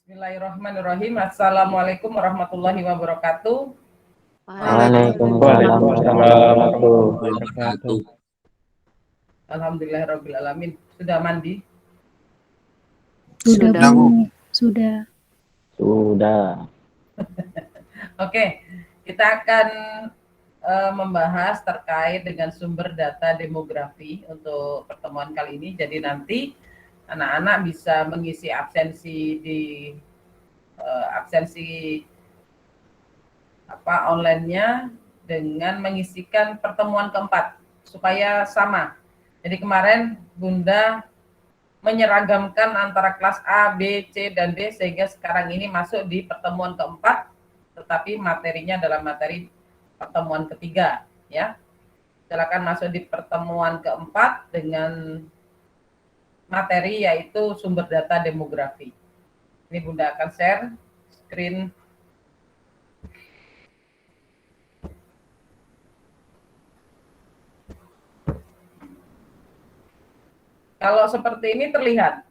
Bismillahirrahmanirrahim. Assalamualaikum warahmatullahi wabarakatuh. Waalaikumsalam warahmatullahi wabarakatuh. Alhamdulillahirrahmanirrahim. Sudah mandi? Sudah, Bu. Sudah. Oke, kita akan membahas terkait dengan sumber data demografi untuk pertemuan kali ini. Jadi nanti anak-anak bisa mengisi absensi di online-nya dengan mengisikan pertemuan keempat supaya sama. Jadi kemarin Bunda menyeragamkan antara kelas A, B, C, dan D sehingga sekarang ini masuk di pertemuan keempat, tetapi materinya adalah materi pertemuan ketiga, ya. Silakan masuk di pertemuan keempat dengan materi yaitu sumber data demografi. Ini Bunda akan share screen. Kalau seperti ini terlihat?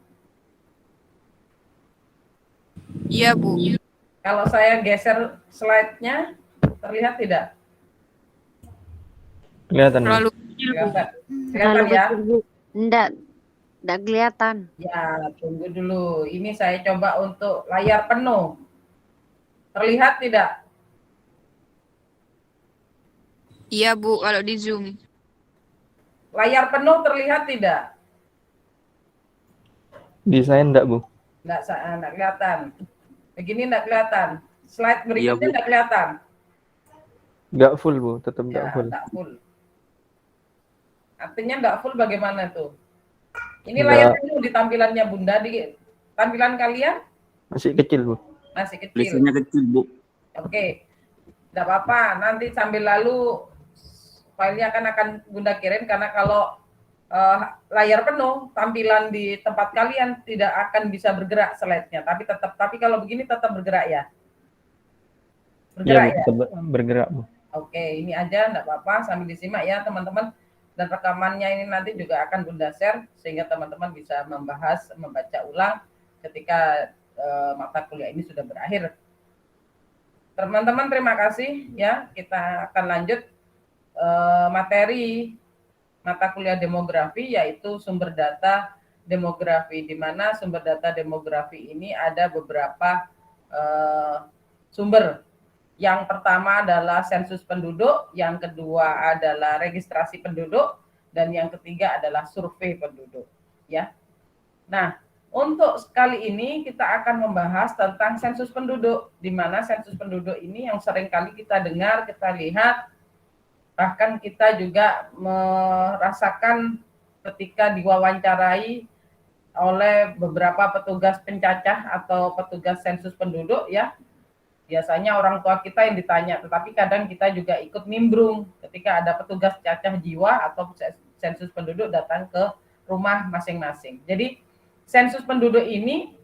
Iya, Bu. Kalau saya geser slide-nya, terlihat tidak? Kelihatan. Terlalu Kelihatan ya? Enggak kelihatan. Ya, tunggu dulu. Ini saya coba untuk layar penuh. Terlihat tidak? Iya, Bu, kalau di Zoom. Layar penuh terlihat tidak? Di saya enggak, Bu. Enggak kelihatan. Begini enggak kelihatan. Slide berikutnya enggak kelihatan. Enggak full, Bu. Tetap enggak full. Enggak full. Artinya enggak full bagaimana tuh? Ini Enggak. layar penuh di tampilannya Bunda. Di tampilan kalian? Masih kecil, Bu. Masih kecil. Tulisannya kecil, Bu. Oke. Enggak apa-apa. Nanti sambil lalu filenya akan Bunda kirim karena kalau layar penuh, tampilan di tempat kalian tidak akan bisa bergerak slide-nya, tapi kalau begini tetap bergerak ya. Bergerak ya. Tetap bergerak, Bu. Oke, ini aja enggak apa-apa sambil disimak ya teman-teman, dan rekamannya ini nanti juga akan Bunda share sehingga teman-teman bisa membahas, membaca ulang ketika mata kuliah ini sudah berakhir. Teman-teman terima kasih ya. Kita akan lanjut materi mata kuliah demografi yaitu sumber data demografi, di mana sumber data demografi ini ada beberapa sumber. Yang pertama adalah sensus penduduk, yang kedua adalah registrasi penduduk, dan yang ketiga adalah survei penduduk, ya. Nah, untuk kali ini kita akan membahas tentang sensus penduduk, di mana sensus penduduk ini yang sering kali kita dengar, kita lihat, bahkan kita juga merasakan ketika diwawancarai oleh beberapa petugas pencacah atau petugas sensus penduduk ya. Biasanya orang tua kita yang ditanya, tetapi kadang kita juga ikut nimbrung ketika ada petugas cacah jiwa atau sensus penduduk datang ke rumah masing-masing. Jadi sensus penduduk ini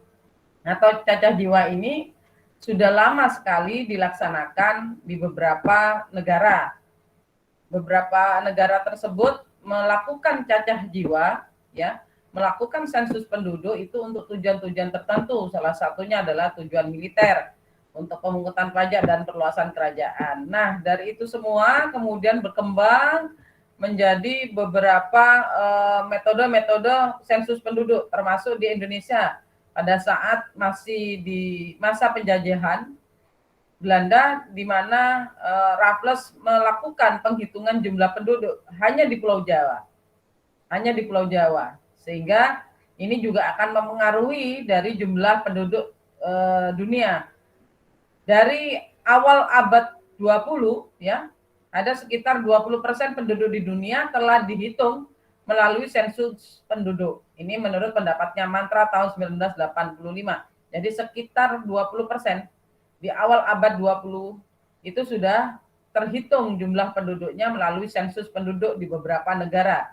atau cacah jiwa ini sudah lama sekali dilaksanakan di beberapa negara. Beberapa negara tersebut melakukan cacah jiwa, ya, melakukan sensus penduduk itu untuk tujuan-tujuan tertentu. Salah satunya adalah tujuan militer, untuk pemungutan pajak dan perluasan kerajaan. Nah, dari itu semua kemudian berkembang menjadi beberapa metode-metode sensus penduduk, termasuk di Indonesia pada saat masih di masa penjajahan Belanda, di mana Raffles melakukan penghitungan jumlah penduduk hanya di Pulau Jawa, sehingga ini juga akan mempengaruhi dari jumlah penduduk dunia. Dari awal abad 20 ya, ada sekitar 20% penduduk di dunia telah dihitung melalui sensus penduduk. Ini menurut pendapatnya Mantra tahun 1985. Jadi sekitar 20% di awal abad 20 itu sudah terhitung jumlah penduduknya melalui sensus penduduk di beberapa negara.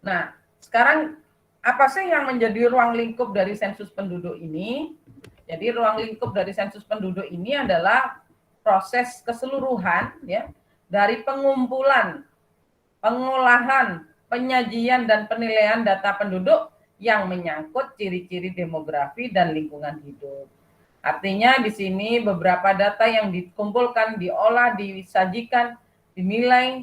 Nah, sekarang apa sih yang menjadi ruang lingkup dari sensus penduduk ini? Jadi ruang lingkup dari sensus penduduk ini adalah proses keseluruhan ya dari pengumpulan, pengolahan, penyajian dan penilaian data penduduk yang menyangkut ciri-ciri demografi dan lingkungan hidup. Artinya di sini beberapa data yang dikumpulkan, diolah, disajikan, dinilai,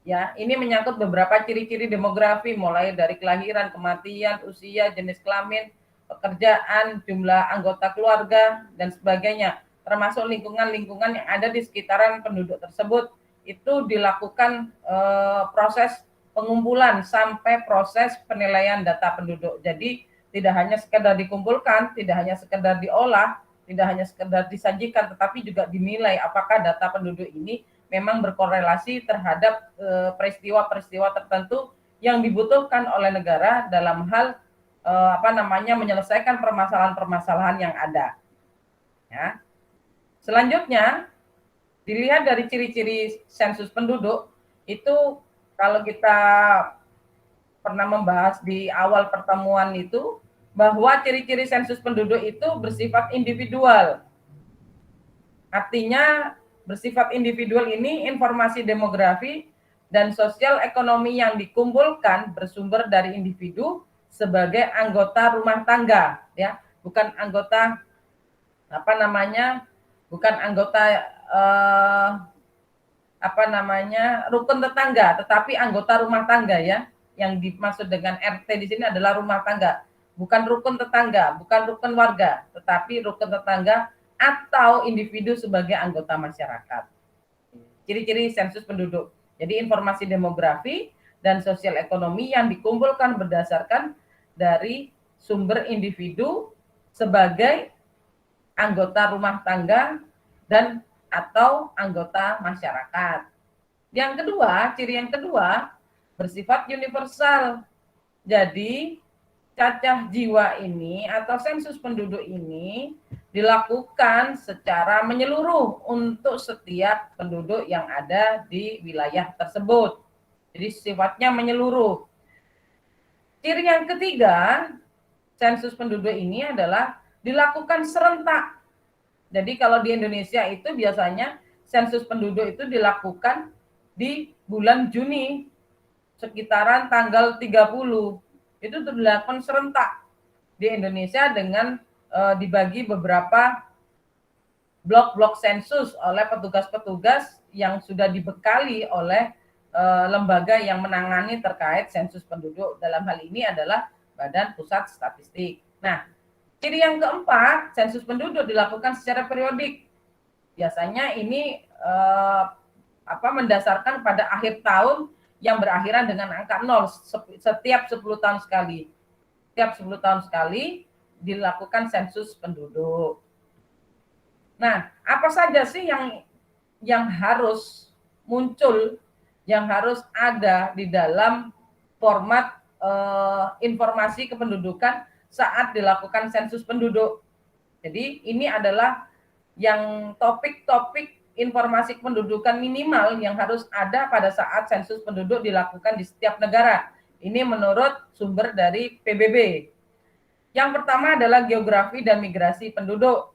ya, ini menyangkut beberapa ciri-ciri demografi mulai dari kelahiran, kematian, usia, jenis kelamin, pekerjaan, jumlah anggota keluarga, dan sebagainya, termasuk lingkungan-lingkungan yang ada di sekitaran penduduk tersebut. Itu dilakukan proses pengumpulan sampai proses penilaian data penduduk. Jadi tidak hanya sekedar dikumpulkan, tidak hanya sekedar diolah, tidak hanya sekedar disajikan, tetapi juga dinilai apakah data penduduk ini memang berkorelasi terhadap peristiwa-peristiwa tertentu yang dibutuhkan oleh negara dalam hal menyelesaikan permasalahan-permasalahan yang ada. Ya. Selanjutnya, dilihat dari ciri-ciri sensus penduduk, itu kalau kita pernah membahas di awal pertemuan itu, bahwa ciri-ciri sensus penduduk itu bersifat individual. Artinya bersifat individual ini informasi demografi dan sosial ekonomi yang dikumpulkan bersumber dari individu sebagai anggota rumah tangga, ya, bukan anggota bukan anggota rukun tetangga, tetapi anggota rumah tangga, ya. Yang dimaksud dengan RT di sini adalah rumah tangga. Bukan rukun tetangga, bukan rukun warga, tetapi rukun tetangga atau individu sebagai anggota masyarakat. Ciri-ciri sensus penduduk. Jadi informasi demografi dan sosial ekonomi yang dikumpulkan berdasarkan dari sumber individu sebagai anggota rumah tangga dan atau anggota masyarakat. Yang kedua, ciri yang kedua bersifat universal. Jadi cacah jiwa ini atau sensus penduduk ini dilakukan secara menyeluruh untuk setiap penduduk yang ada di wilayah tersebut. Jadi sifatnya menyeluruh. Ciri yang ketiga, sensus penduduk ini adalah dilakukan serentak. Jadi kalau di Indonesia itu biasanya sensus penduduk itu dilakukan di bulan Juni, sekitaran tanggal 30. Itu dilakukan serentak di Indonesia dengan dibagi beberapa blok-blok sensus oleh petugas-petugas yang sudah dibekali oleh lembaga yang menangani terkait sensus penduduk. Dalam hal ini adalah Badan Pusat Statistik. Nah, ciri yang keempat, sensus penduduk dilakukan secara periodik. Biasanya ini mendasarkan pada akhir tahun yang berakhiran dengan angka 0 setiap 10 tahun sekali. Setiap 10 tahun sekali dilakukan sensus penduduk. Nah, apa saja sih yang harus muncul, yang harus ada di dalam format informasi kependudukan saat dilakukan sensus penduduk? Jadi ini adalah yang topik-topik informasi kependudukan minimal yang harus ada pada saat sensus penduduk dilakukan di setiap negara. Ini menurut sumber dari PBB. Yang pertama adalah geografi dan migrasi penduduk.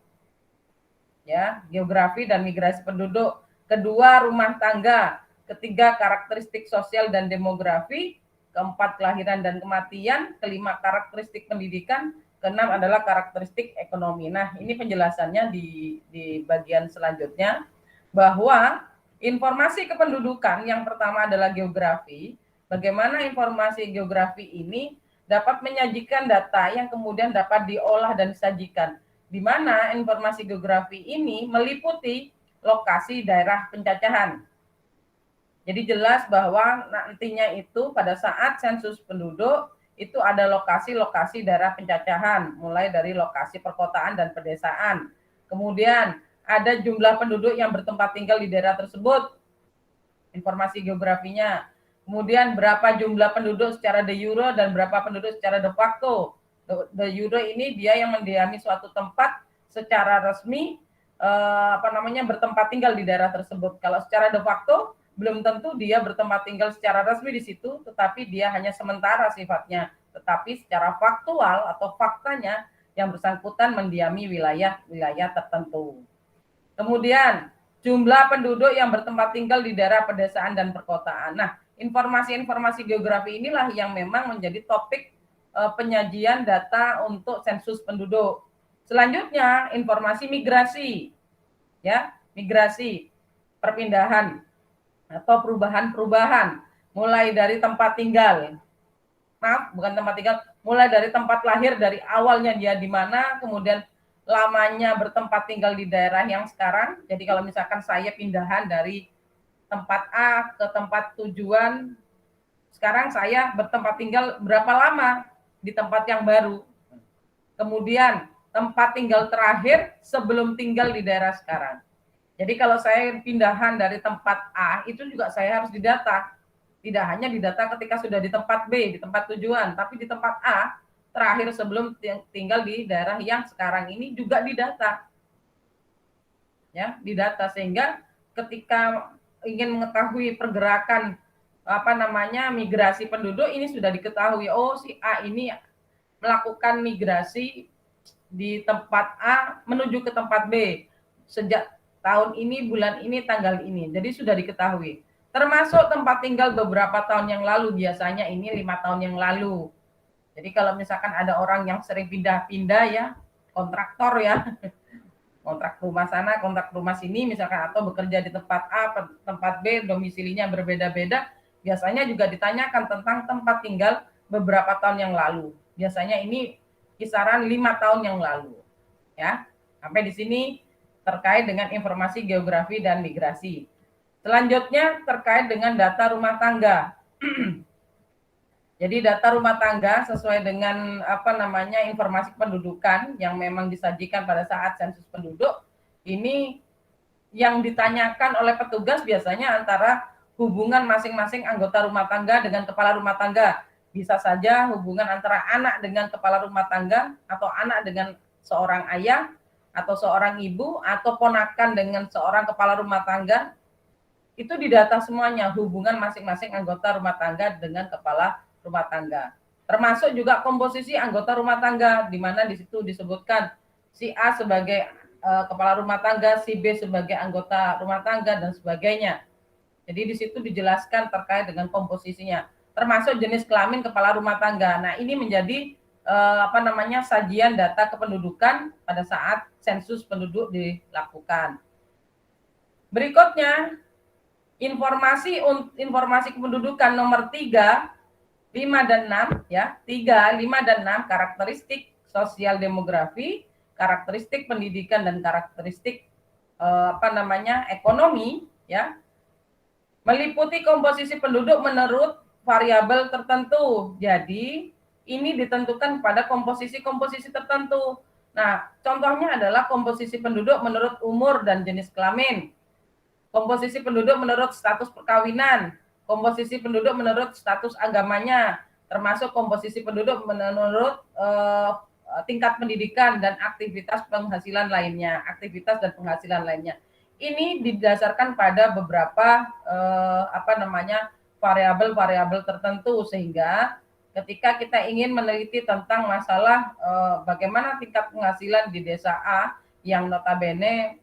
Ya, geografi dan migrasi penduduk. Kedua, rumah tangga. Ketiga, karakteristik sosial dan demografi. Keempat, kelahiran dan kematian. Kelima, karakteristik pendidikan. Keenam adalah karakteristik ekonomi. Nah, ini penjelasannya di bagian selanjutnya, bahwa informasi kependudukan yang pertama adalah geografi. Bagaimana informasi geografi ini dapat menyajikan data yang kemudian dapat diolah dan disajikan, di mana informasi geografi ini meliputi lokasi daerah pencacahan. Jadi jelas bahwa nantinya itu pada saat sensus penduduk itu ada lokasi-lokasi daerah pencacahan, mulai dari lokasi perkotaan dan pedesaan. Kemudian ada jumlah penduduk yang bertempat tinggal di daerah tersebut, informasi geografinya. Kemudian berapa jumlah penduduk secara de jure dan berapa penduduk secara de facto. De jure ini dia yang mendiami suatu tempat secara resmi bertempat tinggal di daerah tersebut. Kalau secara de facto belum tentu dia bertempat tinggal secara resmi di situ, tetapi dia hanya sementara sifatnya. Tetapi secara faktual atau faktanya yang bersangkutan mendiami wilayah-wilayah tertentu. Kemudian jumlah penduduk yang bertempat tinggal di daerah pedesaan dan perkotaan. Nah, informasi-informasi geografi inilah yang memang menjadi topik penyajian data untuk sensus penduduk. Selanjutnya informasi migrasi, ya, migrasi, perpindahan atau perubahan-perubahan, mulai dari tempat tinggal, bukan tempat tinggal, mulai dari tempat lahir, dari awalnya dia di mana, kemudian lamanya bertempat tinggal di daerah yang sekarang. Jadi kalau misalkan saya pindahan dari tempat A ke tempat tujuan, sekarang saya bertempat tinggal berapa lama di tempat yang baru. Kemudian tempat tinggal terakhir sebelum tinggal di daerah sekarang. Jadi kalau saya pindahan dari tempat A, itu juga saya harus didata. Tidak hanya didata ketika sudah di tempat B, di tempat tujuan, tapi di tempat A, terakhir sebelum tinggal di daerah yang sekarang ini juga didata. Ya, didata, sehingga ketika ingin mengetahui pergerakan migrasi penduduk, ini sudah diketahui, oh si A ini melakukan migrasi di tempat A menuju ke tempat B sejak tahun ini, bulan ini, tanggal ini. Jadi sudah diketahui. Termasuk tempat tinggal beberapa tahun yang lalu, biasanya ini 5 tahun yang lalu. Jadi kalau misalkan ada orang yang sering pindah-pindah ya, kontraktor ya, kontrak rumah sana, kontrak rumah sini misalkan, atau bekerja di tempat A, tempat B, domisilinya berbeda-beda, biasanya juga ditanyakan tentang tempat tinggal beberapa tahun yang lalu. Biasanya ini kisaran 5 tahun yang lalu. Ya. Sampai di sini terkait dengan informasi geografi dan migrasi. Selanjutnya terkait dengan data rumah tangga. Jadi data rumah tangga sesuai dengan informasi kependudukan yang memang disajikan pada saat sensus penduduk, ini yang ditanyakan oleh petugas biasanya antara hubungan masing-masing anggota rumah tangga dengan kepala rumah tangga. Bisa saja hubungan antara anak dengan kepala rumah tangga, atau anak dengan seorang ayah, atau seorang ibu, atau ponakan dengan seorang kepala rumah tangga. Itu didata semuanya, hubungan masing-masing anggota rumah tangga dengan kepala rumah tangga. Termasuk juga komposisi anggota rumah tangga, di mana di situ disebutkan si A sebagai kepala rumah tangga, si B sebagai anggota rumah tangga, dan sebagainya. Jadi di situ dijelaskan terkait dengan komposisinya, termasuk jenis kelamin kepala rumah tangga. Nah, ini menjadi sajian data kependudukan pada saat sensus penduduk dilakukan. Berikutnya, informasi kependudukan nomor 3, 5 dan 6 ya. 3, 5 dan 6 karakteristik sosial demografi, karakteristik pendidikan, dan karakteristik ekonomi ya. Meliputi komposisi penduduk menurut variabel tertentu. Jadi, ini ditentukan pada komposisi-komposisi tertentu. Nah, contohnya adalah komposisi penduduk menurut umur dan jenis kelamin. Komposisi penduduk menurut status perkawinan. Komposisi penduduk menurut status agamanya. Termasuk komposisi penduduk menurut tingkat pendidikan dan aktivitas penghasilan lainnya. Aktivitas dan penghasilan lainnya. Ini didasarkan pada beberapa variabel-variabel tertentu, sehingga ketika kita ingin meneliti tentang masalah bagaimana tingkat penghasilan di desa A yang notabene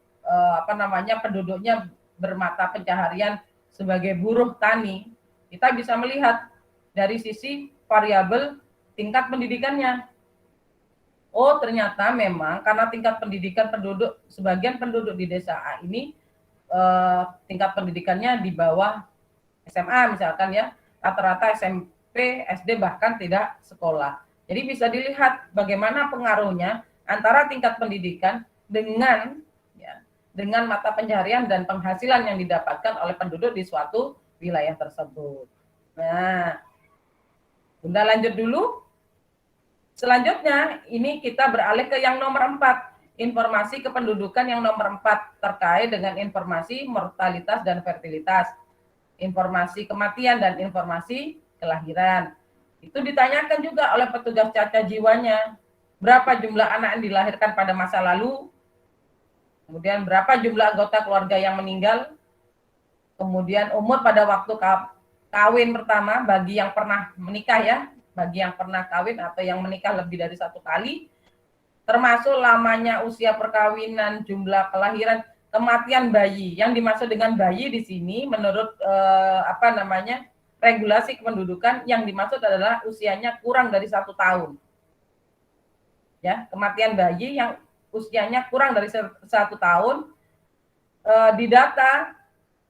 penduduknya bermata pencaharian sebagai buruh tani, kita bisa melihat dari sisi variabel tingkat pendidikannya. Oh, ternyata memang karena tingkat pendidikan penduduk, sebagian penduduk di desa A ini tingkat pendidikannya di bawah SMA misalkan ya, rata-rata SMP, SD bahkan tidak sekolah. Jadi bisa dilihat bagaimana pengaruhnya antara tingkat pendidikan dengan mata pencaharian dan penghasilan yang didapatkan oleh penduduk di suatu wilayah tersebut. Nah, Bunda lanjut dulu. Selanjutnya, ini kita beralih ke yang nomor 4, informasi kependudukan yang nomor 4 terkait dengan informasi mortalitas dan fertilitas, informasi kematian dan informasi kelahiran. Itu ditanyakan juga oleh petugas cacat jiwanya, berapa jumlah anak yang dilahirkan pada masa lalu, kemudian berapa jumlah anggota keluarga yang meninggal, kemudian umur pada waktu kawin pertama bagi yang pernah menikah ya, bagi yang pernah kawin atau yang menikah lebih dari 1 kali, termasuk lamanya usia perkawinan, jumlah kelahiran, kematian bayi. Yang dimaksud dengan bayi di sini menurut regulasi kependudukan yang dimaksud adalah usianya kurang dari 1 tahun. Ya, kematian bayi yang usianya kurang dari 1 tahun didata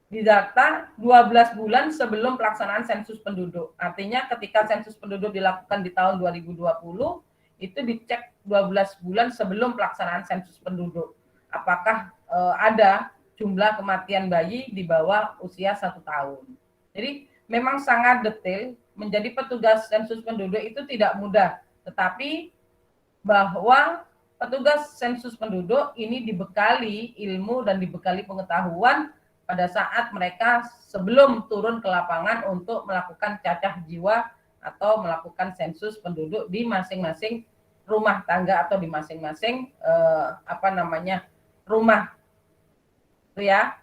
12 bulan sebelum pelaksanaan sensus penduduk. Artinya ketika sensus penduduk dilakukan di tahun 2020, itu dicek 12 bulan sebelum pelaksanaan sensus penduduk. Apakah ada jumlah kematian bayi di bawah usia 1 tahun. Jadi memang sangat detail, menjadi petugas sensus penduduk itu tidak mudah. Tetapi bahwa petugas sensus penduduk ini dibekali ilmu dan dibekali pengetahuan pada saat mereka sebelum turun ke lapangan untuk melakukan cacah jiwa atau melakukan sensus penduduk di masing-masing rumah tangga atau di masing-masing rumah. Itu ya.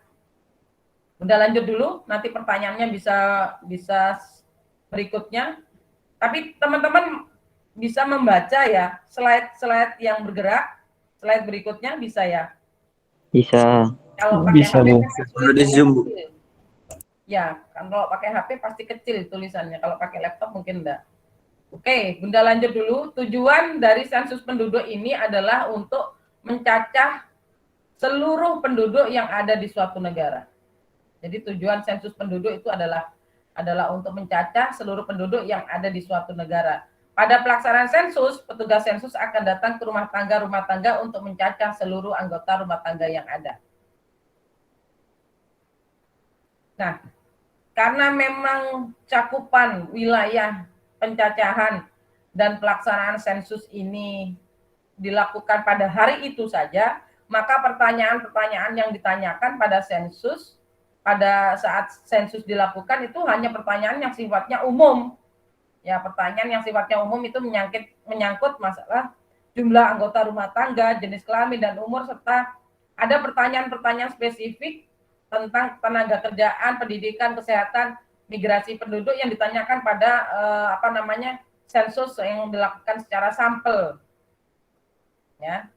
Udah lanjut dulu, nanti pertanyaannya bisa berikutnya. Tapi teman-teman bisa membaca ya slide yang bergerak, slide berikutnya bisa ya? Bisa. Kalau pakai Bisa, HP Bu. kan Perlu di zoom, Bu. Ya, kalau pakai HP pasti kecil tulisannya. Kalau pakai laptop mungkin enggak. Oke, Bunda lanjut dulu. Tujuan dari sensus penduduk ini adalah untuk mencacah seluruh penduduk yang ada di suatu negara. Jadi tujuan sensus penduduk itu adalah untuk mencacah seluruh penduduk yang ada di suatu negara. Pada pelaksanaan sensus, petugas sensus akan datang ke rumah tangga untuk mencacah seluruh anggota rumah tangga yang ada. Nah, karena memang cakupan wilayah pencacahan dan pelaksanaan sensus ini dilakukan pada hari itu saja, maka pertanyaan-pertanyaan yang ditanyakan pada sensus, pada saat sensus dilakukan itu hanya pertanyaan yang sifatnya umum. Ya, pertanyaan yang sifatnya umum itu menyangkut masalah jumlah anggota rumah tangga, jenis kelamin dan umur, serta ada pertanyaan-pertanyaan spesifik tentang tenaga kerjaan, pendidikan, kesehatan, migrasi penduduk yang ditanyakan pada sensus yang dilakukan secara sampel. Ya.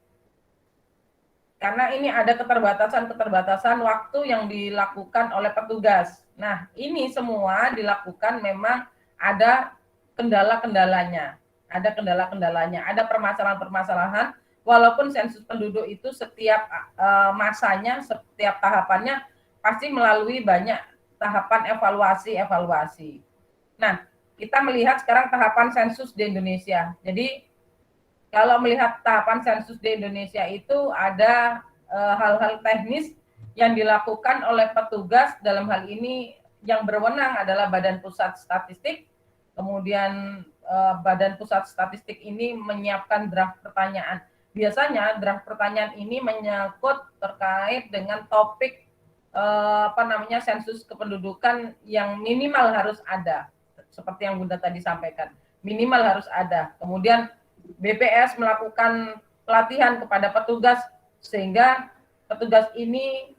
Karena ini ada keterbatasan waktu yang dilakukan oleh petugas. Nah, ini semua dilakukan memang ada kendala-kendalanya, ada permasalahan-permasalahan, walaupun sensus penduduk itu setiap masanya, setiap tahapannya pasti melalui banyak tahapan evaluasi. Nah, kita melihat sekarang tahapan sensus di Indonesia. Jadi, kalau melihat tahapan sensus di Indonesia itu ada hal-hal teknis yang dilakukan oleh petugas, dalam hal ini yang berwenang adalah Badan Pusat Statistik. Kemudian Badan Pusat Statistik ini menyiapkan draft pertanyaan. Biasanya draft pertanyaan ini menyangkut terkait dengan topik sensus kependudukan yang minimal harus ada, seperti yang Bunda tadi sampaikan. Minimal harus ada. Kemudian BPS melakukan pelatihan kepada petugas sehingga petugas ini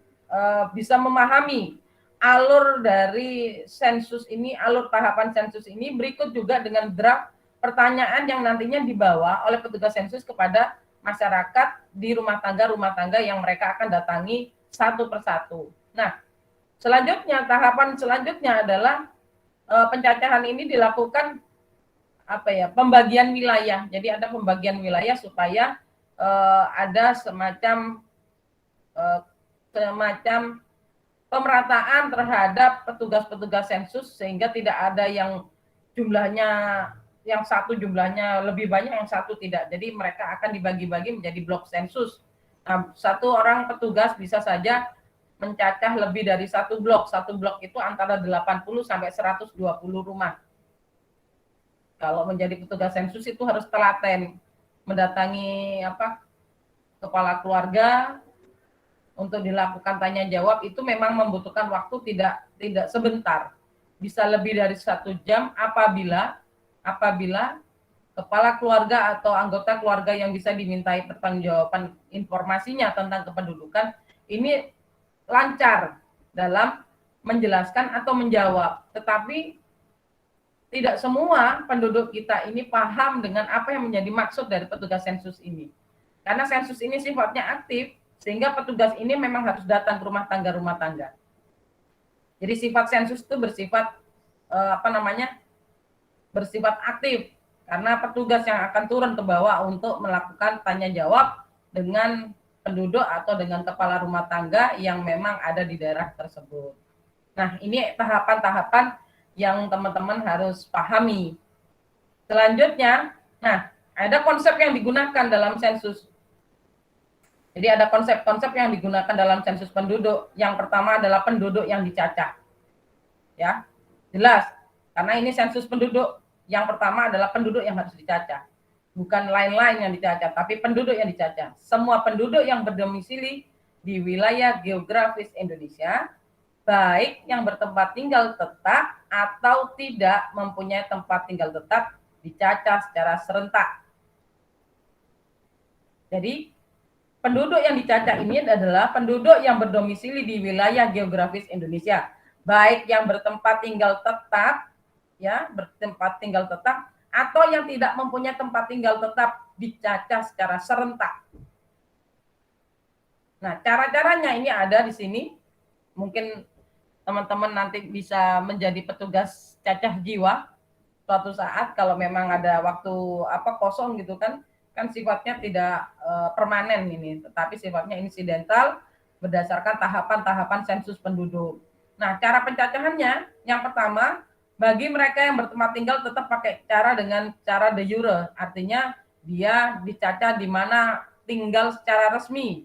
bisa memahami alur dari sensus ini, alur tahapan sensus ini. Berikut juga dengan draft pertanyaan yang nantinya dibawa oleh petugas sensus kepada masyarakat di rumah tangga yang mereka akan datangi satu persatu. Nah, tahapan selanjutnya adalah pencacahan ini dilakukan pembagian wilayah. Jadi ada pembagian wilayah supaya ada semacam pemerataan terhadap petugas-petugas sensus sehingga tidak ada yang satu jumlahnya lebih banyak, yang satu tidak. Jadi mereka akan dibagi-bagi menjadi blok sensus. Nah, satu orang petugas bisa saja mencacah lebih dari satu blok. Satu blok itu antara 80 sampai 120 rumah. Kalau menjadi petugas sensus itu harus telaten, mendatangi kepala keluarga untuk dilakukan tanya jawab. Itu memang membutuhkan waktu tidak sebentar, bisa lebih dari 1 jam apabila kepala keluarga atau anggota keluarga yang bisa dimintai pertanggungjawaban informasinya tentang kependudukan ini lancar dalam menjelaskan atau menjawab. Tetapi tidak semua penduduk kita ini paham dengan apa yang menjadi maksud dari petugas sensus ini. Karena sensus ini sifatnya aktif, sehingga petugas ini memang harus datang ke rumah tangga. Jadi sifat sensus itu bersifat bersifat aktif, karena petugas yang akan turun ke bawah untuk melakukan tanya jawab dengan penduduk atau dengan kepala rumah tangga yang memang ada di daerah tersebut. Nah, ini tahapan-tahapan yang teman-teman harus pahami. Selanjutnya, nah, ada konsep yang digunakan dalam sensus. Jadi ada konsep-konsep yang digunakan dalam sensus penduduk. Yang pertama adalah penduduk yang dicacah. Ya, jelas. Karena ini sensus penduduk. Yang pertama adalah penduduk yang harus dicacah. Bukan lain-lain yang dicacah, tapi penduduk yang dicacah. Semua penduduk yang berdomisili di wilayah geografis Indonesia, baik yang bertempat tinggal tetap atau tidak mempunyai tempat tinggal tetap, dicacah secara serentak. Jadi, penduduk yang dicacah ini adalah penduduk yang berdomisili di wilayah geografis Indonesia, baik yang bertempat tinggal tetap, ya, bertempat tinggal tetap, atau yang tidak mempunyai tempat tinggal tetap, dicacah secara serentak. Nah, cara-caranya ini ada di sini. Mungkin teman-teman nanti bisa menjadi petugas cacah jiwa suatu saat kalau memang ada waktu kosong gitu kan sifatnya tidak permanen ini, tetapi sifatnya insidental berdasarkan tahapan-tahapan sensus penduduk. Nah, cara pencacahannya yang pertama, bagi mereka yang bertempat tinggal tetap pakai dengan cara de jure, artinya dia dicacah di mana tinggal secara resmi.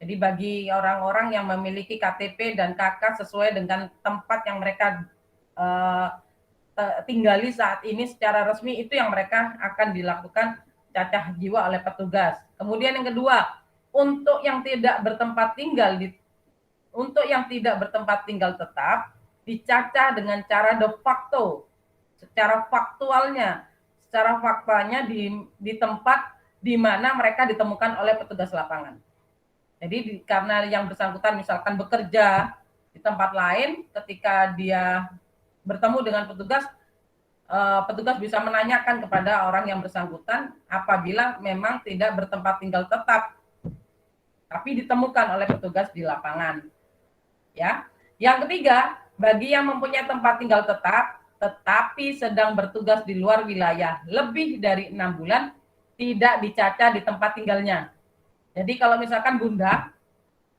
Jadi bagi orang-orang yang memiliki KTP dan KK sesuai dengan tempat yang mereka tinggali saat ini secara resmi, itu yang mereka akan dilakukan cacah jiwa oleh petugas. Kemudian yang kedua, untuk yang tidak bertempat tinggal tetap, dicacah dengan cara de facto, secara faktanya di tempat di mana mereka ditemukan oleh petugas lapangan. Jadi karena yang bersangkutan misalkan bekerja di tempat lain, ketika dia bertemu dengan petugas bisa menanyakan kepada orang yang bersangkutan apabila memang tidak bertempat tinggal tetap, tapi ditemukan oleh petugas di lapangan. Ya, yang ketiga, bagi yang mempunyai tempat tinggal tetap, tetapi sedang bertugas di luar wilayah lebih dari 6 bulan, tidak dicacah di tempat tinggalnya. Jadi kalau misalkan Bunda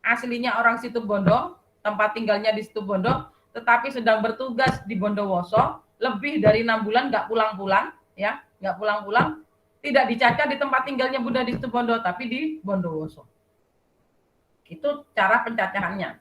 aslinya orang Situbondo, tempat tinggalnya di Situbondo, tetapi sedang bertugas di Bondowoso, lebih dari 6 bulan nggak pulang-pulang, ya, nggak pulang-pulang, tidak dicacah di tempat tinggalnya Bunda di Situbondo, tapi di Bondowoso. Itu cara pencacahannya.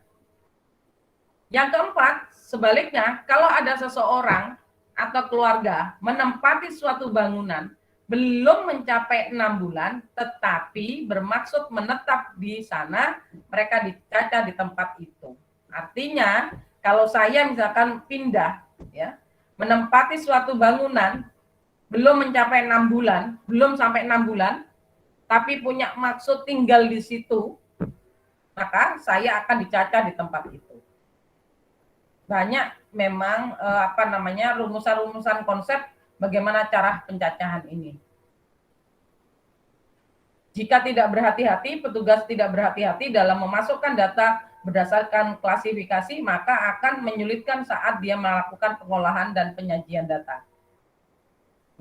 Yang keempat, sebaliknya, kalau ada seseorang atau keluarga menempati suatu bangunan belum mencapai 6 bulan, tetapi bermaksud menetap di sana, mereka dicacah di tempat itu. Artinya, kalau saya misalkan pindah, ya, menempati suatu bangunan belum mencapai 6 bulan, belum sampai 6 bulan, tapi punya maksud tinggal di situ, maka saya akan dicacah di tempat itu. Banyak memang rumusan-rumusan konsep bagaimana cara pencacahan ini. Jika tidak berhati-hati, petugas tidak berhati-hati dalam memasukkan data berdasarkan klasifikasi, maka akan menyulitkan saat dia melakukan pengolahan dan penyajian data.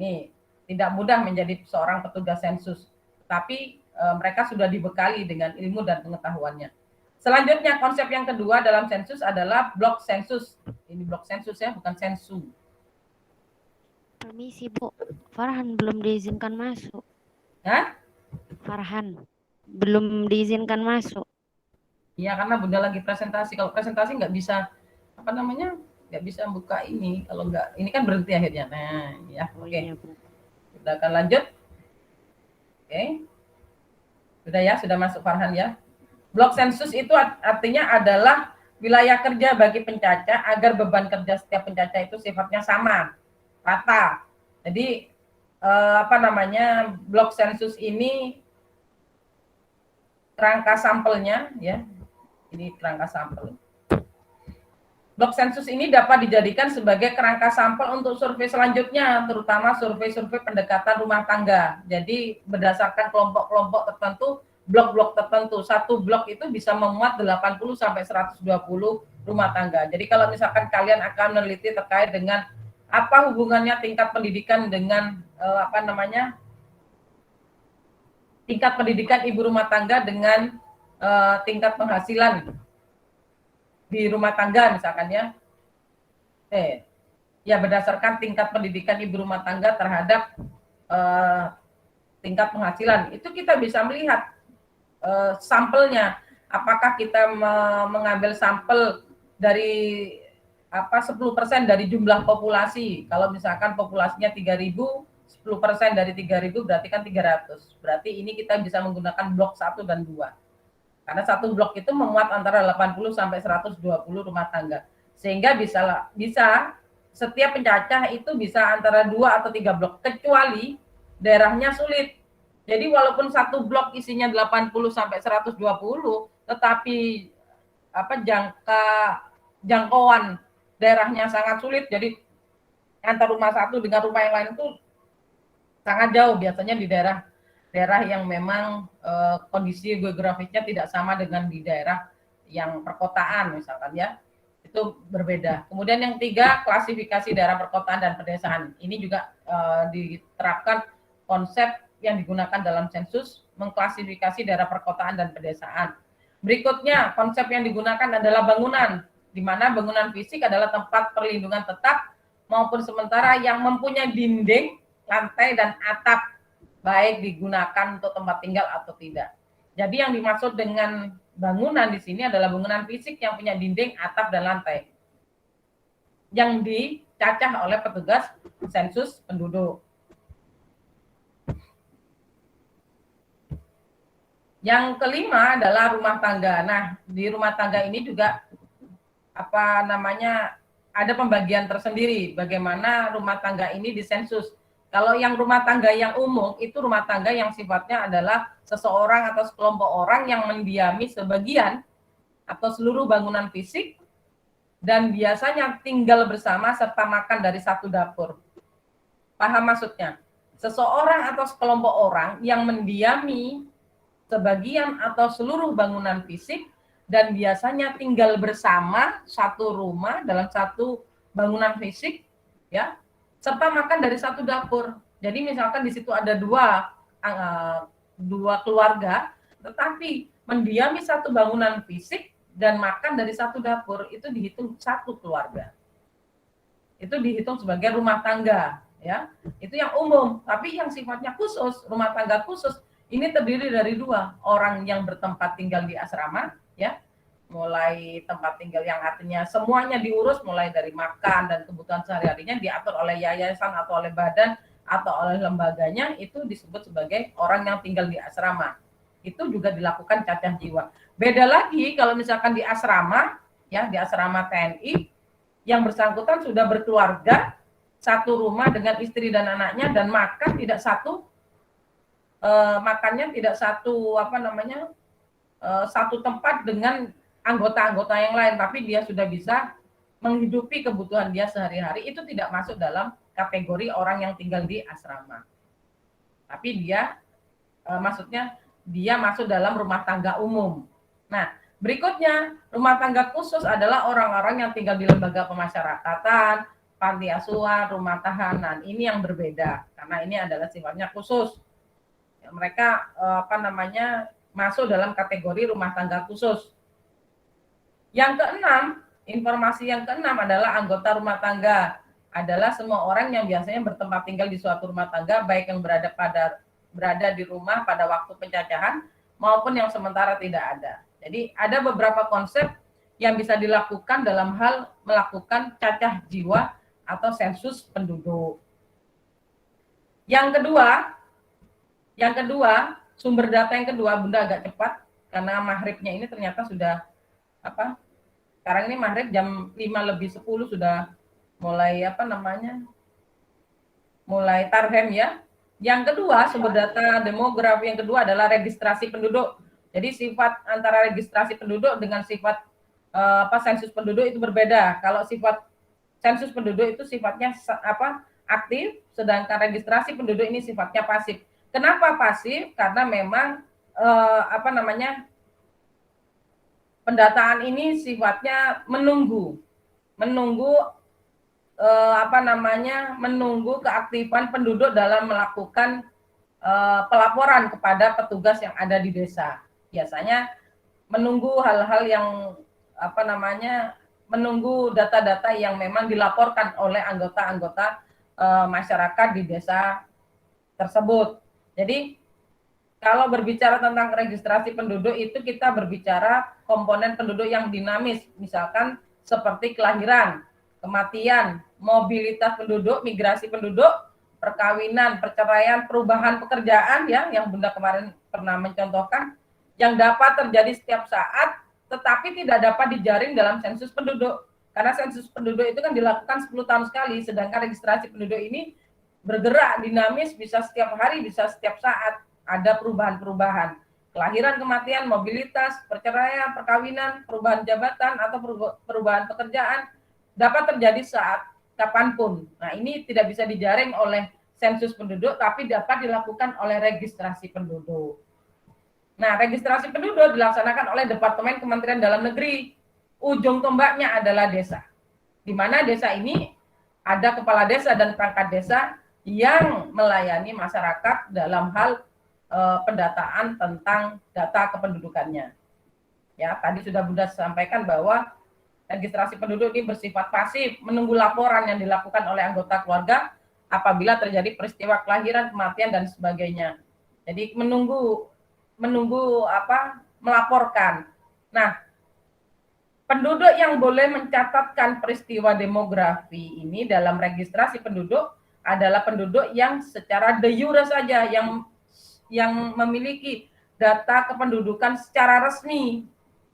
Ini tidak mudah menjadi seorang petugas sensus, tapi mereka sudah dibekali dengan ilmu dan pengetahuannya. Selanjutnya, konsep yang kedua dalam sensus adalah blok sensus. Ini blok sensus ya, bukan sensu. Permisi Bu, Farhan belum diizinkan masuk. Hah? Farhan belum diizinkan masuk. Iya, karena Bunda lagi presentasi. Kalau presentasi nggak bisa nggak bisa buka ini. Kalau nggak, ini kan berhenti akhirnya. Nah, ya, oke. Iya, Bu. Kita akan lanjut. Oke. Sudah ya, sudah masuk Farhan ya. Blok sensus itu artinya adalah wilayah kerja bagi pencacah agar beban kerja setiap pencacah itu sifatnya sama, rata. Jadi blok sensus ini kerangka sampelnya ya. Ini kerangka sampel. Blok sensus ini dapat dijadikan sebagai kerangka sampel untuk survei selanjutnya, terutama survei-survei pendekatan rumah tangga. Jadi berdasarkan kelompok-kelompok tertentu, blok-blok tertentu. Satu blok itu bisa memuat 80 sampai 120 rumah tangga. Jadi kalau misalkan kalian akan meneliti terkait dengan apa hubungannya tingkat pendidikan dengan tingkat pendidikan ibu rumah tangga dengan tingkat penghasilan di rumah tangga misalkan ya. Ya berdasarkan tingkat pendidikan ibu rumah tangga terhadap tingkat penghasilan, itu kita bisa melihat sampelnya. Apakah kita mengambil sampel dari 10% dari jumlah populasi. Kalau misalkan populasinya 3.000, 10% dari 3.000 berarti kan 300. Berarti ini kita bisa menggunakan blok 1 dan 2. Karena satu blok itu memuat antara 80 sampai 120 rumah tangga. Sehingga bisa setiap pencacah itu bisa antara 2 atau 3 blok, kecuali daerahnya sulit. Jadi walaupun satu blok isinya 80 sampai 120, tetapi jangkauan daerahnya sangat sulit. Jadi antar rumah satu dengan rumah yang lain itu sangat jauh, biasanya di daerah yang memang kondisi geografisnya tidak sama dengan di daerah yang perkotaan misalkan ya, itu berbeda. Kemudian yang 3, klasifikasi daerah perkotaan dan pedesaan. Ini juga diterapkan konsep yang digunakan dalam sensus, mengklasifikasi daerah perkotaan dan pedesaan. Berikutnya, konsep yang digunakan adalah bangunan, di mana bangunan fisik adalah tempat perlindungan tetap maupun sementara yang mempunyai dinding, lantai, dan atap, baik digunakan untuk tempat tinggal atau tidak. Jadi yang dimaksud dengan bangunan di sini adalah bangunan fisik yang punya dinding, atap, dan lantai, yang dicacah oleh petugas sensus penduduk. Yang kelima adalah rumah tangga. Nah, di rumah tangga ini juga ada pembagian tersendiri bagaimana rumah tangga ini disensus. Kalau yang rumah tangga yang umum itu rumah tangga yang sifatnya adalah seseorang atau sekelompok orang yang mendiami sebagian atau seluruh bangunan fisik dan biasanya tinggal bersama serta makan dari satu dapur. Paham maksudnya? Seseorang atau sekelompok orang yang mendiami sebagian atau seluruh bangunan fisik dan biasanya tinggal bersama satu rumah dalam satu bangunan fisik ya, serta makan dari satu dapur. Jadi misalkan di situ ada dua keluarga tetapi mendiami satu bangunan fisik dan makan dari satu dapur, itu dihitung satu keluarga. Itu dihitung sebagai rumah tangga ya. Itu yang umum, tapi yang sifatnya khusus, rumah tangga khusus ini terdiri dari 2, orang yang bertempat tinggal di asrama, ya, mulai tempat tinggal yang artinya semuanya diurus, mulai dari makan dan kebutuhan sehari-harinya diatur oleh yayasan atau oleh badan atau oleh lembaganya, itu disebut sebagai orang yang tinggal di asrama. Itu juga dilakukan cacah jiwa. Beda lagi kalau misalkan di asrama, ya, di asrama TNI, yang bersangkutan sudah berkeluarga, satu rumah dengan istri dan anaknya, dan makan tidak satu makannya tidak satu satu tempat dengan anggota-anggota yang lain, tapi dia sudah bisa menghidupi kebutuhan dia sehari-hari, itu tidak masuk dalam kategori orang yang tinggal di asrama. Tapi dia maksudnya dia masuk dalam rumah tangga umum. Nah, berikutnya rumah tangga khusus adalah orang-orang yang tinggal di lembaga pemasyarakatan, panti asuhan, rumah tahanan. Ini yang berbeda karena ini adalah sifatnya khusus. Mereka masuk dalam kategori rumah tangga khusus. Yang keenam, informasi yang keenam adalah anggota rumah tangga adalah semua orang yang biasanya bertempat tinggal di suatu rumah tangga, baik yang berada di rumah pada waktu pencacahan maupun yang sementara tidak ada. Jadi ada beberapa konsep yang bisa dilakukan dalam hal melakukan cacah jiwa atau sensus penduduk. Yang kedua, sumber data yang kedua, Bunda agak cepat karena maghribnya ini ternyata sudah sekarang ini maghrib jam 5:10 sudah mulai mulai tarhem ya. Yang kedua, sumber data demografi yang kedua adalah registrasi penduduk. Jadi sifat antara registrasi penduduk dengan sifat sensus penduduk itu berbeda. Kalau sifat sensus penduduk itu sifatnya aktif, sedangkan registrasi penduduk ini sifatnya pasif. Kenapa pasif? Karena memang pendataan ini sifatnya menunggu menunggu keaktifan penduduk dalam melakukan pelaporan kepada petugas yang ada di desa. Biasanya menunggu hal-hal yang menunggu data-data yang memang dilaporkan oleh anggota-anggota masyarakat di desa tersebut. Jadi kalau berbicara tentang registrasi penduduk itu kita berbicara komponen penduduk yang dinamis, misalkan seperti kelahiran, kematian, mobilitas penduduk, migrasi penduduk, perkawinan, perceraian, perubahan pekerjaan ya yang Bunda kemarin pernah mencontohkan yang dapat terjadi setiap saat tetapi tidak dapat dijaring dalam sensus penduduk. Karena sensus penduduk itu kan dilakukan 10 tahun sekali, sedangkan registrasi penduduk ini bergerak dinamis, bisa setiap hari, bisa setiap saat. Ada perubahan-perubahan, kelahiran, kematian, mobilitas, perceraian, perkawinan, perubahan jabatan atau perubahan pekerjaan dapat terjadi saat kapanpun. Nah, ini tidak bisa dijaring oleh sensus penduduk, tapi dapat dilakukan oleh registrasi penduduk. Nah, registrasi penduduk dilaksanakan oleh Departemen Kementerian Dalam Negeri. Ujung tombaknya adalah desa. Di mana desa ini ada kepala desa dan perangkat desa yang melayani masyarakat dalam hal pendataan tentang data kependudukannya. Ya, tadi sudah Bunda sampaikan bahwa registrasi penduduk ini bersifat pasif, menunggu laporan yang dilakukan oleh anggota keluarga apabila terjadi peristiwa kelahiran, kematian dan sebagainya. Jadi menunggu melaporkan. Nah, penduduk yang boleh mencatatkan peristiwa demografi ini dalam registrasi penduduk adalah penduduk yang secara de jure saja yang memiliki data kependudukan secara resmi,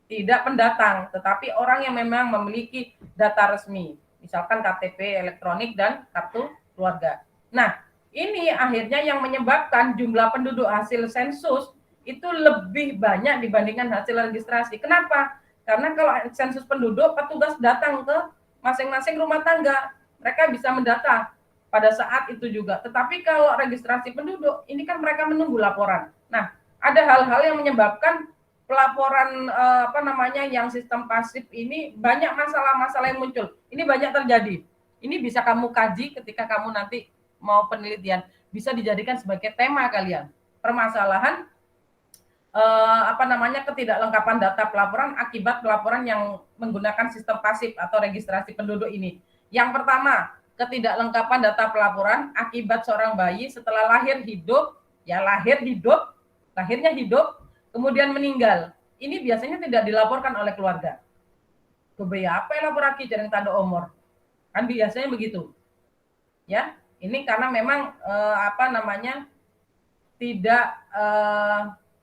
tidak pendatang, tetapi orang yang memang memiliki data resmi, misalkan KTP elektronik dan kartu keluarga. Nah, ini akhirnya yang menyebabkan jumlah penduduk hasil sensus itu lebih banyak dibandingkan hasil registrasi. Kenapa? Karena kalau sensus penduduk, petugas datang ke masing-masing rumah tangga, mereka bisa mendata pada saat itu juga. Tetapi kalau registrasi penduduk, ini kan mereka menunggu laporan. Nah, ada hal-hal yang menyebabkan pelaporan yang sistem pasif ini banyak masalah-masalah yang muncul. Ini banyak terjadi. Ini bisa kamu kaji ketika kamu nanti mau penelitian. Bisa dijadikan sebagai tema kalian. Permasalahan ketidaklengkapan data pelaporan akibat pelaporan yang menggunakan sistem pasif atau registrasi penduduk ini. Yang pertama, ketidaklengkapan data pelaporan akibat seorang bayi setelah lahirnya hidup, kemudian meninggal. Ini biasanya tidak dilaporkan oleh keluarga. Kebeya apa yang lapor lagi jarang tanda umur. Kan biasanya begitu. Ya, ini karena memang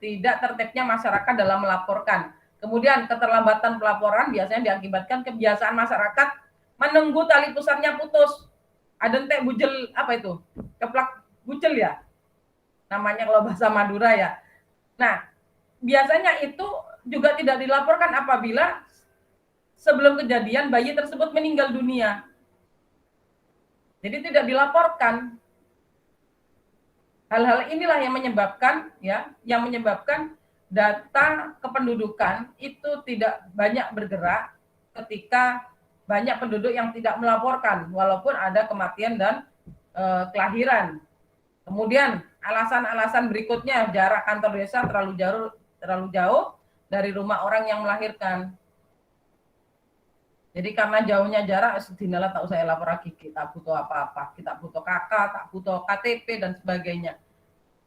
tidak tertibnya masyarakat dalam melaporkan. Kemudian keterlambatan pelaporan biasanya diakibatkan kebiasaan masyarakat menunggu tali pusarnya putus. Ada entek bujel apa itu? Keplak bucel ya. Namanya kalau bahasa Madura ya. Nah, biasanya itu juga tidak dilaporkan apabila sebelum kejadian bayi tersebut meninggal dunia. Jadi tidak dilaporkan. Hal-hal inilah yang menyebabkan data kependudukan itu tidak banyak bergerak ketika banyak penduduk yang tidak melaporkan walaupun ada kematian dan kelahiran. Kemudian alasan-alasan berikutnya, jarak kantor desa terlalu jauh dari rumah orang yang melahirkan. Jadi karena jauhnya jarak, sedinalah tak usah lapor lagi, kita butuh apa-apa, kita butuh kakak, tak butuh KTP dan sebagainya.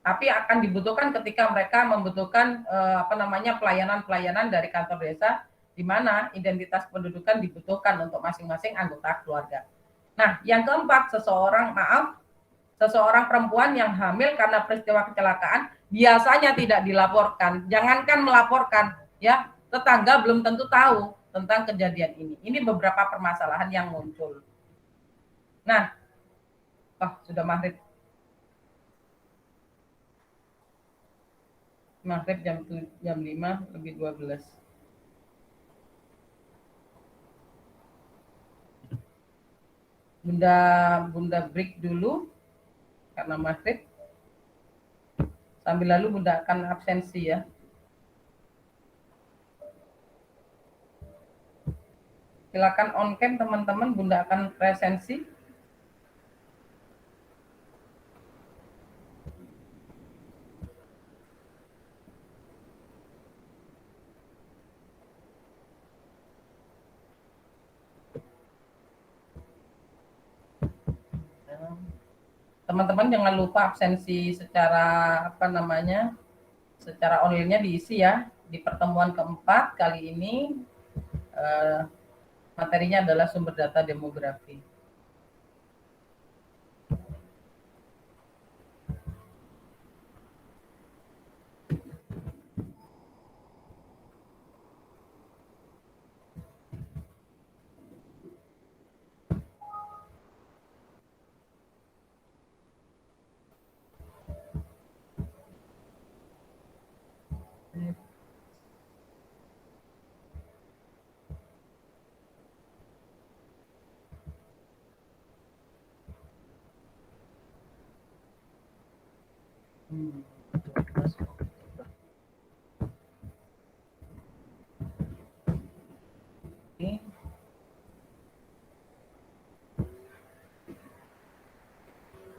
Tapi akan dibutuhkan ketika mereka membutuhkan pelayanan-pelayanan dari kantor desa, di mana identitas kependudukan dibutuhkan untuk masing-masing anggota keluarga. Nah, yang keempat, seseorang perempuan yang hamil karena peristiwa kecelakaan biasanya tidak dilaporkan. Jangankan melaporkan, ya, tetangga belum tentu tahu tentang kejadian ini. Ini beberapa permasalahan yang muncul. Nah, sudah maghrib. Maghrib jam 5 lebih 12. Bunda break dulu karena maghrib. Sambil lalu Bunda akan absensi ya. Silakan on cam teman-teman, Bunda akan presensi. Teman-teman jangan lupa absensi secara apa namanya? Secara online-nya diisi ya. Di pertemuan keempat kali ini materinya adalah sumber data demografi.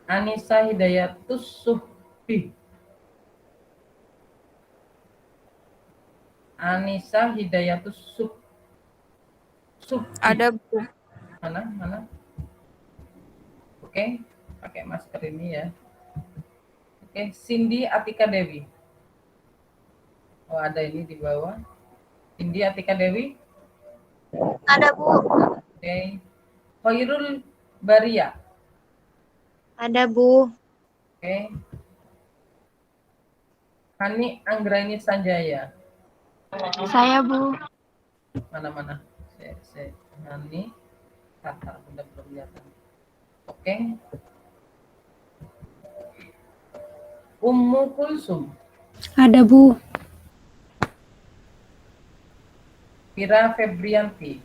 Anissa Hidayatus Subhi. Anissa Hidayatus Subhi. Ada, Bu. Mana? Oke, pakai masker ini ya. Oke, Cindy Atika Dewi. Oh, ada ini di bawah. Cindy Atika Dewi. Ada, Bu. Oke. Khairul Baria. Ada, Bu. Oke. Hani Anggraini Sanjaya. Saya, Bu. Mana? Hani. Kata, udah belum kelihatan. Oke. Ummu Kulsum. Ada, Bu. Vira Febrianti.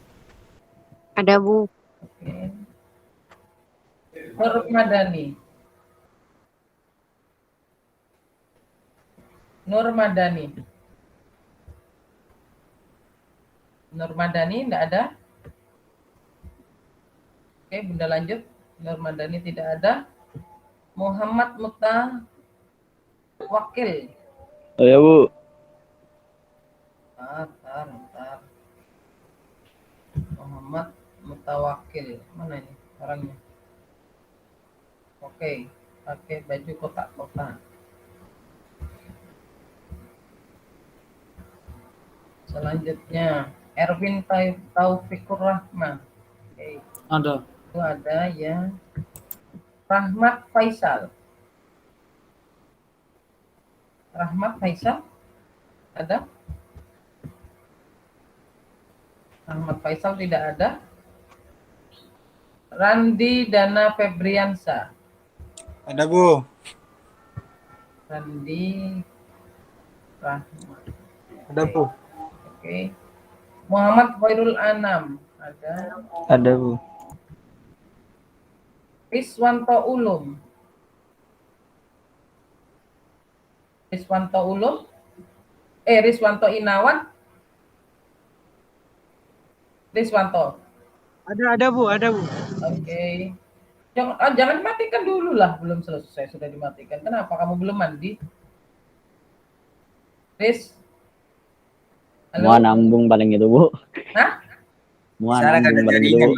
Ada, Bu. Oke. Nur Madani. Nur Madani enggak ada. Oke, Bunda lanjut. Nur Madani tidak ada. Muhammad Mutawakil. Ya, Bu. Bentar. Muhammad Mutawakil. Mana ini orangnya? Oke, pakai baju kotak-kotak. Selanjutnya, Erwin Taufikur Rahman. Oke. Ada. Itu ada ya. Rahmat Faisal. Ada? Rahmat Faisal tidak ada. Randi Dana Febriansa. Ada, Bu. Randi Rahmat. Ada, Bu. Oke. Muhammad Khairul Anam. Ada, Bu. Riswanto Ulum. Riswanto Inawan. Riswanto. Ada, Bu. Oke. Jangan dimatikan dulu lah, belum selesai sudah dimatikan. Kenapa kamu belum mandi? Riz. Mau nambung paling itu, Bu. Hah? Mau nambung paling itu, Bu.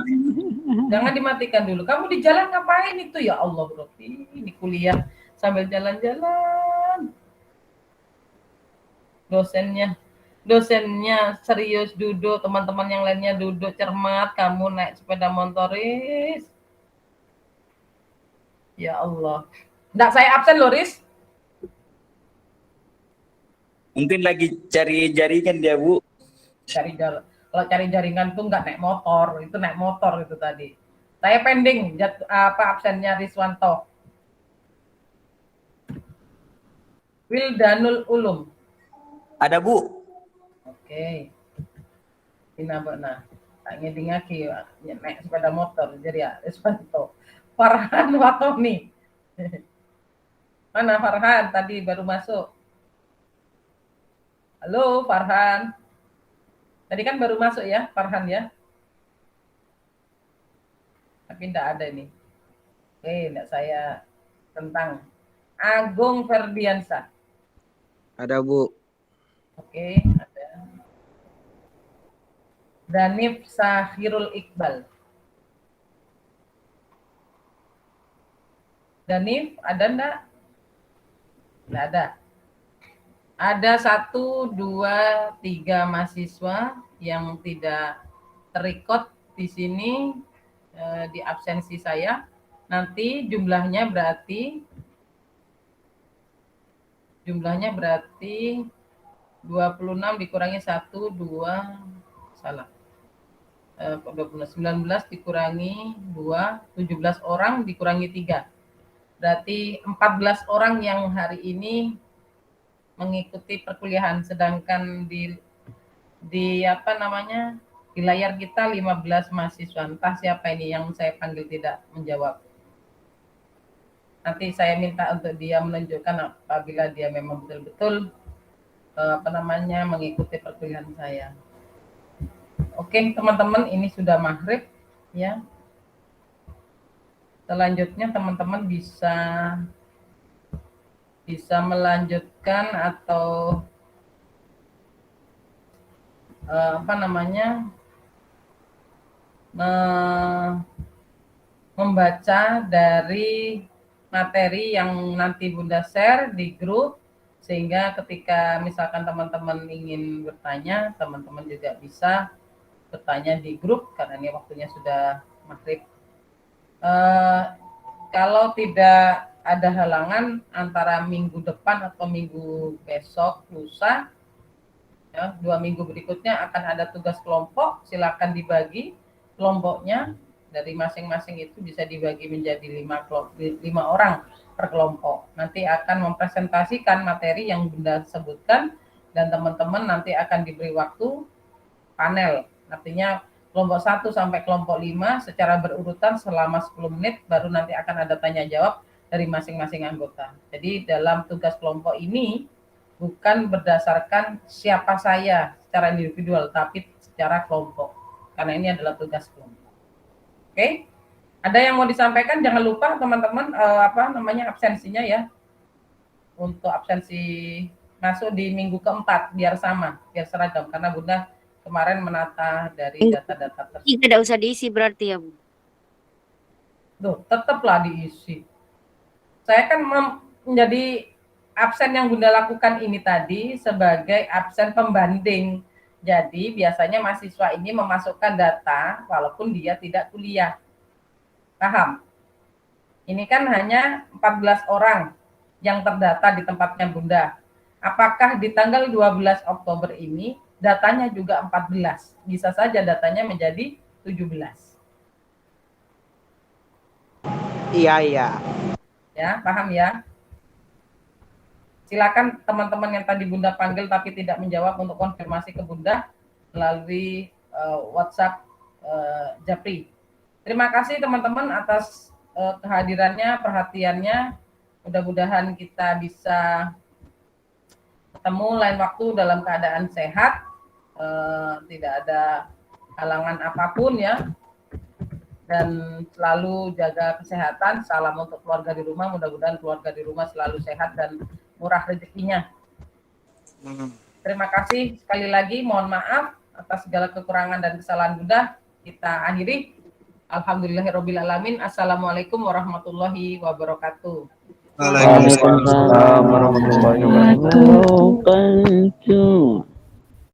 Jangan dimatikan dulu. Kamu di jalan ngapain itu? Ya Allah, bro. Ini kuliah sambil jalan-jalan. Dosennya serius duduk, teman-teman yang lainnya duduk cermat, kamu naik sepeda motoris. Ya Allah. Nggak saya absen loh, Riz. Mungkin lagi cari jaringan dia, Bu. Kalau cari jaringan tuh nggak naik motor, itu naik motor itu tadi. Saya pending absennya Riswanto. Wildanul Ulum. Ada, Bu. Oke. Ina benar. Tak ngedingaki naik sepeda motor jadi ya Riswanto. Farhan Watoni. Mana Farhan tadi baru masuk? Halo Farhan. Tadi kan baru masuk ya Farhan ya. tapi tidak ada nih. Oke, tidak saya tentang. Agung Ferdiansa. Ada Bu. Oke, ada. Danif Sahirul Iqbal. Danif, ada enggak? Enggak ada. Ada 1, 2, 3 mahasiswa yang tidak terikot di sini di absensi saya. Nanti jumlahnya berarti 26 dikurangi 1, 2, salah. 19 dikurangi 2, 17 orang dikurangi 3. Berarti 14 orang yang hari ini mengikuti perkuliahan, sedangkan di apa namanya, di layar kita 15 mahasiswa. Entah siapa ini yang saya panggil tidak menjawab. Nanti saya minta untuk dia menunjukkan apabila dia memang betul-betul apa namanya, mengikuti perkuliahan saya. Oke, teman-teman, ini sudah maghrib ya. Selanjutnya teman-teman bisa melanjutkan atau apa namanya, membaca dari materi yang nanti Bunda share di grup, sehingga ketika misalkan teman-teman ingin bertanya, teman-teman juga bisa bertanya di grup karena ini waktunya sudah maghrib. Kalau tidak ada halangan antara minggu depan atau minggu besok, lusa, ya, 2 minggu berikutnya akan ada tugas kelompok. Silakan dibagi kelompoknya, dari masing-masing itu bisa dibagi menjadi 5 orang per kelompok. Nanti akan mempresentasikan materi yang Bunda sebutkan, dan teman-teman nanti akan diberi waktu panel. Artinya kelompok 1 sampai kelompok 5 secara berurutan selama 10 menit, baru nanti akan ada tanya jawab dari masing-masing anggota. Jadi dalam tugas kelompok ini bukan berdasarkan siapa saya secara individual, tapi secara kelompok. Karena ini adalah tugas kelompok. Oke? Ada yang mau disampaikan? Jangan lupa teman-teman absensinya ya. Untuk absensi masuk di minggu keempat biar sama, biar seragam, karena Bunda kemarin menata dari data-data tersebut. Tidak usah diisi berarti ya Bu. Duh, tetaplah diisi. Saya kan menjadi absen yang Bunda lakukan ini tadi sebagai absen pembanding. Jadi biasanya mahasiswa ini memasukkan data walaupun dia tidak kuliah. Paham? Ini kan hanya 14 orang yang terdata di tempatnya Bunda. Apakah di tanggal 12 Oktober ini datanya juga 14? Bisa saja datanya menjadi 17. Iya. Ya, paham ya? Silakan teman-teman yang tadi Bunda panggil tapi tidak menjawab untuk konfirmasi ke Bunda melalui WhatsApp Japri. Terima kasih teman-teman atas kehadirannya, perhatiannya. Mudah-mudahan kita bisa ketemu lain waktu dalam keadaan sehat, tidak ada halangan apapun ya. Dan selalu jaga kesehatan. Salam untuk keluarga di rumah. Mudah-mudahan keluarga di rumah selalu sehat dan murah rezekinya. Terima kasih sekali lagi. Mohon maaf atas segala kekurangan dan kesalahan Bunda. Kita akhiri. Alhamdulillahirrabbilalamin. Assalamualaikum warahmatullahi wabarakatuh. Waalaikumsalam warahmatullahi wabarakatuh.